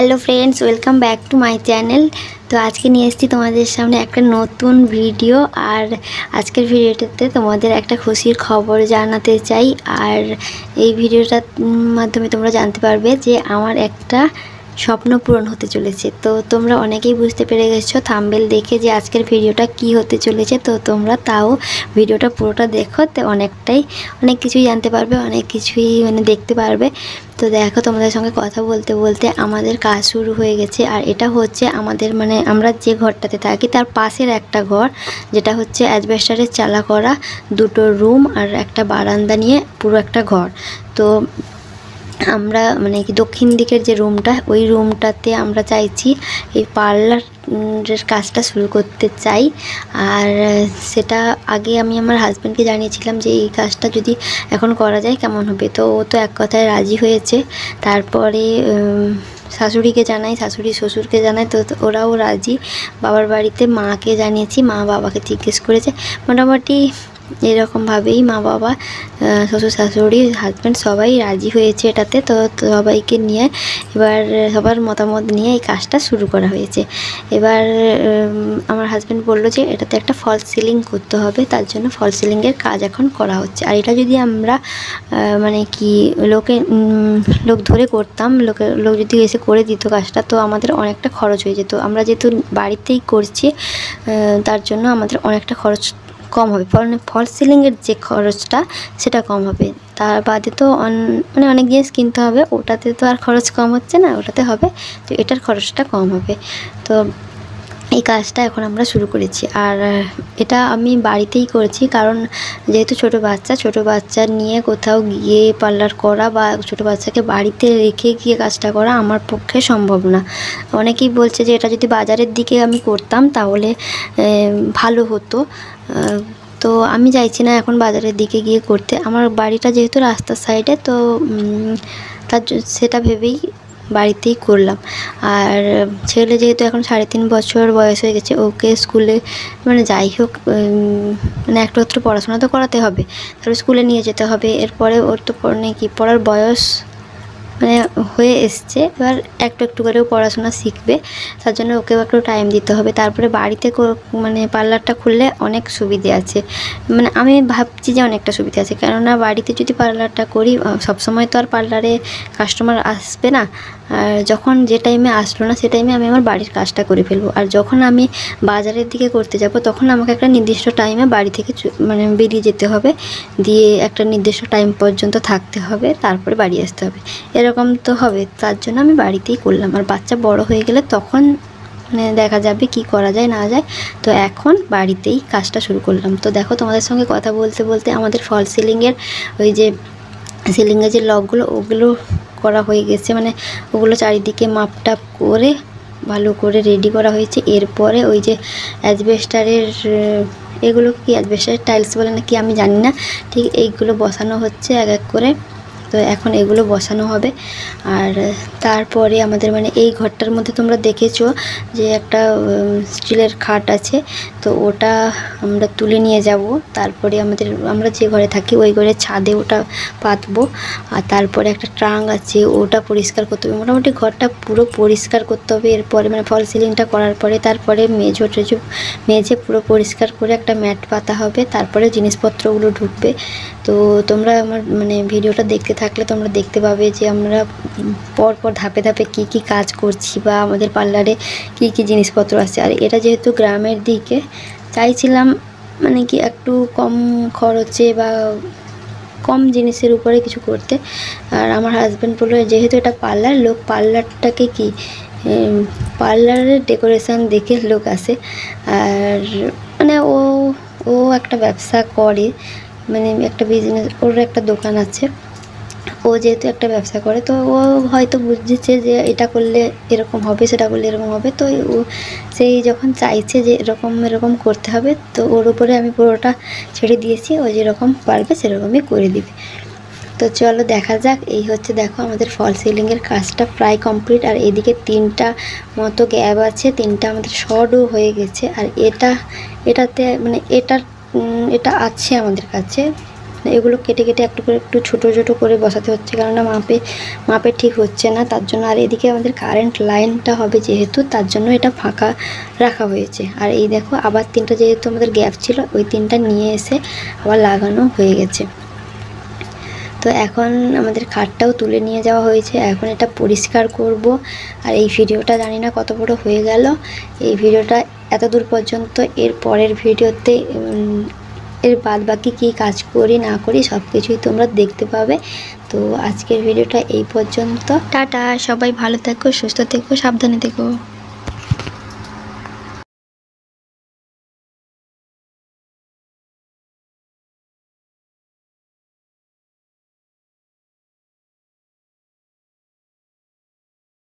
Hello friends, welcome back to my channel. तो आज के নিয়ে এসেছি তোমাদের সামনে একটা নতুন ভিডিও। আর আজকের ভিডিওটাতে তোমাদের একটা খুশির খবর জানাতে চাই। আর এই ভিডিওটার মাধ্যমে তোমরা জানতে পারবে যে আমার একটা স্বপ্ন পূরণ হতে চলেছে। তো তোমরা অনেকেই বুঝতে পেরে গেছো থাম্বনেল দেখে যে আজকের ভিডিওটা কি হতে চলেছে। তো তোমরা তাও ভিডিওটা পুরোটা দেখো, তো অনেক কিছুই জানতে পারবে, অনেক কিছুই দেখতে পারবে। তো দেখো, তোমাদের সঙ্গে কথা বলতে বলতে আমাদের কাজ শুরু হয়ে গেছে। আর এটা হচ্ছে আমাদের আমরা যে ঘরটাতে থাকি তার পাশের একটা ঘর, যেটা হচ্ছে অ্যাজবেস্টারের চালা করা, দুটো রুম আর একটা বারান্দা নিয়ে পুরো একটা ঘর। তো আমরা কি দক্ষিণ দিকের যে রুমটা, ওই রুমটাতে আমরা চাইছি এই পার্লারের কাজটা শুরু করতে চাই। আর সেটা আগে আমি আমার হাজব্যান্ডকে জানিয়েছিলাম যে এই কাজটা যদি এখন করা যায় কেমন হবে। তো ও তো এক কথায় রাজি হয়েছে। তারপরে শাশুড়িকে জানাই, শাশুড়ি শ্বশুরকে জানাই, তো ওরাও রাজি। বাবার বাড়িতে মাকে জানিয়েছি, মা বাবাকে জিজ্ঞেস করেছে। মোটামুটি এরকমভাবেই মা বাবা, শ্বশুর শাশুড়ি, হাজব্যান্ড সবাই রাজি হয়েছে এটাতে। তো সবাইকে নিয়ে এবার সবার মতামত নিয়ে এই কাজটা শুরু করা হয়েছে। এবার আমার হাজব্যান্ড বললো যে এটাতে একটা ফলস সিলিং করতে হবে, তার জন্য ফলস সিলিংয়ের কাজ এখন করা হচ্ছে। আর এটা যদি আমরা লোক ধরে করতাম, লোক যদি এসে করে দিত কাজটা, তো আমাদের অনেকটা খরচ হয়ে যেত। আমরা যেহেতু বাড়িতেই করছি, তার জন্য আমাদের অনেকটা খরচ কম হবে। ফলস সিলিংয়ের যে খরচটা সেটা কম হবে। তার বাদে তো অনেক জিনিস কিনতে হবে, ওটাতে তো আর খরচ কম হচ্ছে না, ওটাতে হবে। তো এটার খরচটা কম হবে। তো এই কাজটা এখন আমরা শুরু করেছি। আর এটা আমি বাড়িতেই করেছি, কারণ যেহেতু ছোট বাচ্চা নিয়ে কোথাও গিয়ে পার্লার করা বা ছোট বাচ্চাকে বাড়িতে রেখে গিয়ে কাজটা করা আমার পক্ষে সম্ভব না। অনেকেই বলছে যে এটা যদি বাজারের দিকে আমি করতাম তাহলে ভালো হতো। তো আমি চাইছি না এখন বাজারের দিকে গিয়ে করতে। আমার বাড়িটা যেহেতু রাস্তার সাইডে, তো সেটা ভেবেই বাড়িতেই করলাম। আর ছেলে যেহেতু এখন 3.5 বছর বয়স হয়ে গেছে, ওকে স্কুলে যাই হোক একটু পড়াশোনা তো করাতে হবে, তারপর স্কুলে নিয়ে যেতে হবে। এরপরে ওর তো পড়ার বয়স হয়ে এসছে। এবার একটু করেও পড়াশোনা শিখবে, তার জন্য ওকেও একটু টাইম দিতে হবে। তারপরে বাড়িতে পার্লারটা খুললে অনেক সুবিধে আছে, আমি ভাবছি যে অনেকটা সুবিধা আছে। কেননা বাড়িতে যদি পার্লারটা করি, সবসময় তো আর পার্লারে কাস্টমার আসবে না। আর যখন যে টাইমে আসলো না, সে টাইমে আমি আমার বাড়ির কাজটা করে ফেলবো। আর যখন আমি বাজারের দিকে করতে যাব, তখন আমাকে একটা নির্দিষ্ট টাইমে বাড়ি থেকে বেরিয়ে যেতে হবে, দিয়ে একটা নির্দিষ্ট টাইম পর্যন্ত থাকতে হবে, তারপরে বাড়ি আসতে হবে। এরকম তো হবে, তার জন্য আমি বাড়িতেই করলাম। আর বাচ্চা বড় হয়ে গেলে তখন দেখা যাবে কি করা যায় না যায়। তো এখন বাড়িতেই কাজটা শুরু করলাম। তো দেখো, তোমাদের সঙ্গে কথা বলতে বলতে আমাদের ফলস সিলিংয়ের ওই যে সিলিংয়ের যে লকগুলো, ওগুলো করা হয়ে গেছে। ওগুলো চারিদিকে মাপটাপ করে ভালো করে রেডি করা হয়েছে। এরপরে ওই যে অ্যাজবেস্টারের এগুলো কি অ্যাজবেস্টারের টাইলস বলে নাকি আমি জানি না ঠিক, এইগুলো বসানো হচ্ছে এক এক করে। তো এখন এগুলো বসানো হবে। আর তারপরে আমাদের এই ঘরটার মধ্যে তোমরা দেখেছো যে একটা স্টিলের খাট আছে, তো ওটা আমরা তুলে নিয়ে যাব। তারপরে আমরা যে ঘরে থাকি ওই ঘরের ছাদে ওটা পাতবো। আর তারপরে একটা ট্রাঙ্ক আছে, ওটা পরিষ্কার করতে হবে। মোটামুটি ঘরটা পুরো পরিষ্কার করতে হবে। এরপরে ফল সিলিংটা করার পরে তারপরে মেঝে পুরো পরিষ্কার করে একটা ম্যাট পাতা হবে, তারপরে জিনিসপত্রগুলো ঢুকবে। তো তোমরা আমার ভিডিওটা দেখতে থাকলে তোমরা দেখতে পাবে যে আমরা পরপর ধাপে ধাপে কি কাজ করছি, বা আমাদের পার্লারে কি জিনিসপত্র আছে। আর এটা যেহেতু গ্রামের দিকে, চাইছিলাম একটু কম খরচে বা কম জিনিসের উপরে কিছু করতে। আর আমার হাজব্যান্ড বললো যেহেতু এটা পার্লার, লোক পার্লারটাকে পার্লারের ডেকোরেশন দেখে লোক আসে। আর ও একটা ব্যবসা করে, একটা বিজনেস, ওর একটা দোকান আছে। ও যেহেতু একটা ব্যবসা করে, তো ও হয়তো বুঝেছে যে এটা করলে এরকম হবে, সেটা করলে এরকম হবে। তো ও সেই যখন চাইছে যে এরকম করতে হবে, তো ওর উপরে আমি পুরোটা ছেড়ে দিয়েছি। ও যেরকম পারবে সেরকমই করে দিবে। তো চলো দেখা যাক। এই হচ্ছে দেখো আমাদের ফল সিলিংয়ের কাজটা প্রায় কমপ্লিট। আর এদিকে 3টা মতো গ্যাপ আছে, 3টা আমাদের শর্টও হয়ে গেছে। আর এটা আছে আমাদের কাছে, এগুলো কেটে কেটে একটু করে একটু ছোটো ছোটো করে বসাতে হচ্ছে, কেননা মাপে ঠিক হচ্ছে না তার জন্য। আর এদিকে আমাদের কারেন্ট লাইনটা হবে যেহেতু, তার জন্য এটা ফাঁকা রাখা হয়েছে। আর এই দেখো আবার 3টা যেহেতু আমাদের গ্যাপ ছিল, ওই 3টা নিয়ে এসে আবার লাগানো হয়ে গেছে। তো এখন আমাদের খাটটাও তুলে নিয়ে যাওয়া হয়েছে, এখন এটা পরিষ্কার করব। আর এই ভিডিওটা জানি না কত বড় হয়ে গেল, এই ভিডিওটা এত দূর পর্যন্ত। এর পরের ভিডিওতে এর বাদ বাকি কী কাজ করি না করি সব কিছুই তোমরা দেখতে পাবে। তো আজকের ভিডিওটা এই পর্যন্ত। টাটা, সবাই ভালো থেকো, সুস্থ থেকো, সাবধানে থেকো।